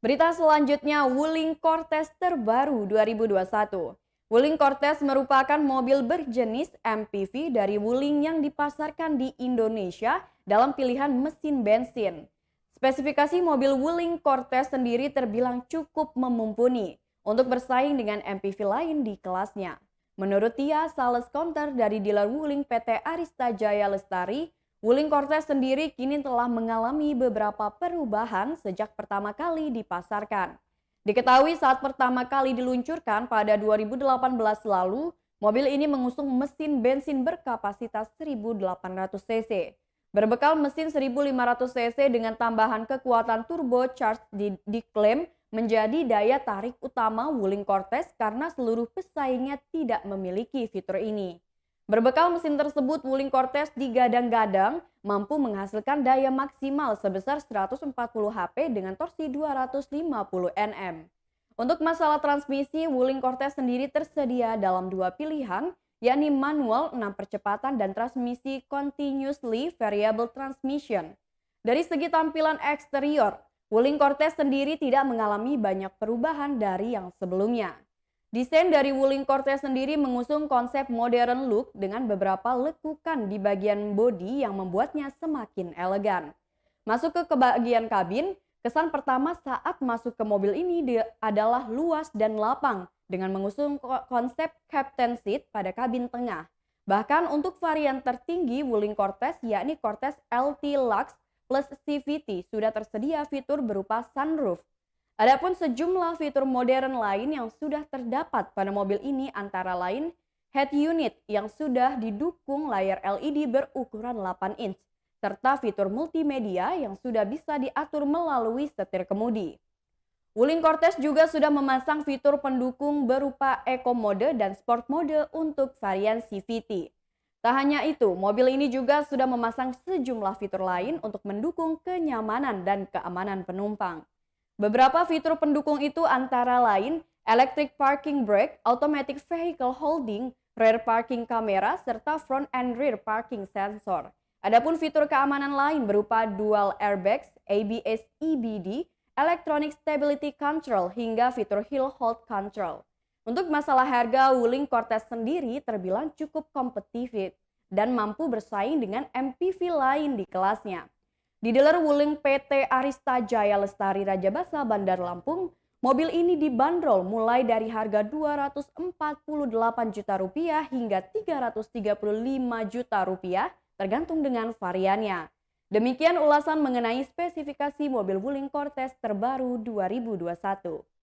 Berita selanjutnya, Wuling Cortez terbaru 2021. Wuling Cortez merupakan mobil berjenis MPV dari Wuling yang dipasarkan di Indonesia dalam pilihan mesin bensin. Spesifikasi mobil Wuling Cortez sendiri terbilang cukup mumpuni untuk bersaing dengan MPV lain di kelasnya. Menurut Tia, sales counter dari dealer Wuling PT Arista Jaya Lestari, Wuling Cortez sendiri kini telah mengalami beberapa perubahan sejak pertama kali dipasarkan. Diketahui saat pertama kali diluncurkan pada 2018 lalu, mobil ini mengusung mesin bensin berkapasitas 1800 cc. Berbekal mesin 1500 cc dengan tambahan kekuatan turbocharged diklaim menjadi daya tarik utama Wuling Cortez karena seluruh pesaingnya tidak memiliki fitur ini. Berbekal mesin tersebut, Wuling Cortez digadang-gadang mampu menghasilkan daya maksimal sebesar 140 HP dengan torsi 250 Nm. Untuk masalah transmisi, Wuling Cortez sendiri tersedia dalam dua pilihan, yakni manual 6 percepatan dan transmisi continuously variable transmission. Dari segi tampilan eksterior, Wuling Cortez sendiri tidak mengalami banyak perubahan dari yang sebelumnya. Desain dari Wuling Cortez sendiri mengusung konsep modern look dengan beberapa lekukan di bagian bodi yang membuatnya semakin elegan. Masuk ke bagian kabin, kesan pertama saat masuk ke mobil ini adalah luas dan lapang dengan mengusung konsep captain seat pada kabin tengah. Bahkan untuk varian tertinggi Wuling Cortez yakni Cortez LT Lux plus CVT sudah tersedia fitur berupa sunroof. Adapun sejumlah fitur modern lain yang sudah terdapat pada mobil ini antara lain head unit yang sudah didukung layar LED berukuran 8 inch, serta fitur multimedia yang sudah bisa diatur melalui setir kemudi. Wuling Cortez juga sudah memasang fitur pendukung berupa Eco Mode dan Sport Mode untuk varian CVT. Tak hanya itu, mobil ini juga sudah memasang sejumlah fitur lain untuk mendukung kenyamanan dan keamanan penumpang. Beberapa fitur pendukung itu antara lain electric parking brake, automatic vehicle holding, rear parking camera, serta front and rear parking sensor. Adapun fitur keamanan lain berupa dual airbags, ABS EBD, electronic stability control, hingga fitur hill hold control. Untuk masalah harga, Wuling Cortez sendiri terbilang cukup kompetitif dan mampu bersaing dengan MPV lain di kelasnya. Di dealer Wuling PT Arista Jaya Lestari Rajabasa Bandar Lampung, mobil ini dibanderol mulai dari harga Rp248 juta hingga Rp335 juta tergantung dengan variannya. Demikian ulasan mengenai spesifikasi mobil Wuling Cortez terbaru 2021.